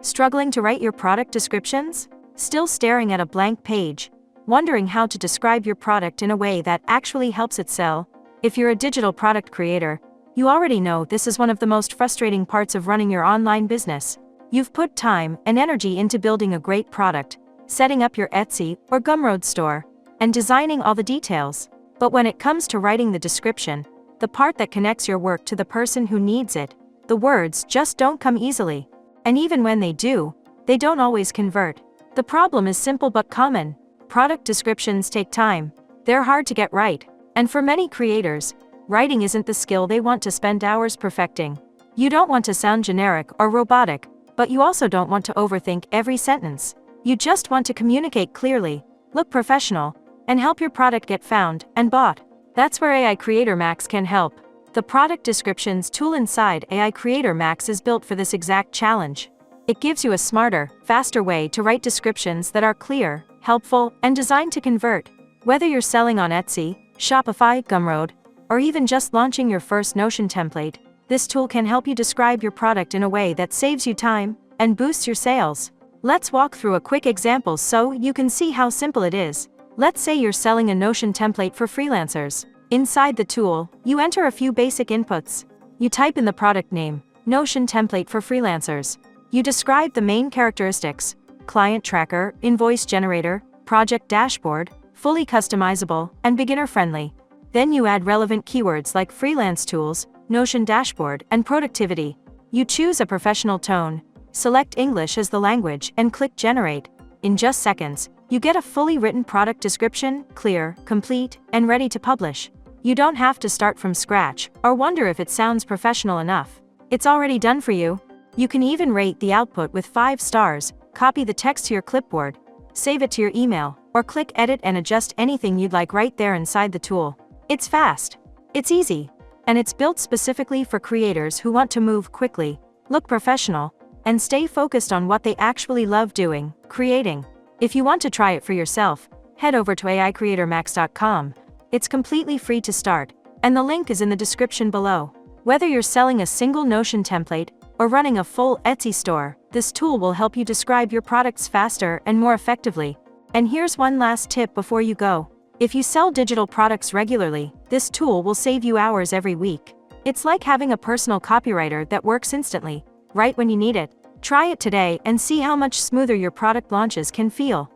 Struggling to write your product descriptions? Still staring at a blank page? Wondering how to describe your product in a way that actually helps it sell? If you're a digital product creator, you already know this is one of the most frustrating parts of running your online business. You've put time and energy into building a great product, setting up your Etsy or Gumroad store, and designing all the details. But when it comes to writing the description, the part that connects your work to the person who needs it, the words just don't come easily. And even when they do, they don't always convert. The problem is simple but common. Product descriptions take time. They're hard to get right. And for many creators, writing isn't the skill they want to spend hours perfecting. You don't want to sound generic or robotic, but you also don't want to overthink every sentence. You just want to communicate clearly, look professional, and help your product get found and bought. That's where AI Creator Max can help. The product descriptions tool inside AI Creator Max is built for this exact challenge. It gives you a smarter, faster way to write descriptions that are clear, helpful, and designed to convert. Whether you're selling on Etsy, Shopify, Gumroad, or even just launching your first Notion template, this tool can help you describe your product in a way that saves you time and boosts your sales. Let's walk through a quick example so you can see how simple it is. Let's say you're selling a Notion template for freelancers. Inside the tool, you enter a few basic inputs. You type in the product name, Notion template for freelancers. You describe the main characteristics: client tracker, invoice generator, project dashboard, fully customizable, and beginner-friendly. Then you add relevant keywords like freelance tools, Notion dashboard, and productivity. You choose a professional tone, select English as the language, and click Generate. In just seconds, you get a fully written product description, clear, complete, and ready to publish. You don't have to start from scratch or wonder if it sounds professional enough. It's already done for you. You can even rate the output with 5 stars, copy the text to your clipboard, save it to your email, or click Edit and adjust anything you'd like right there inside the tool. It's fast, it's easy, and it's built specifically for creators who want to move quickly, look professional, and stay focused on what they actually love doing, creating. If you want to try it for yourself, head over to aicreatormax.com. It's completely free to start, and the link is in the description below. Whether you're selling a single Notion template or running a full Etsy store, this tool will help you describe your products faster and more effectively. And here's one last tip before you go. If you sell digital products regularly, this tool will save you hours every week. It's like having a personal copywriter that works instantly, right when you need it. Try it today and see how much smoother your product launches can feel.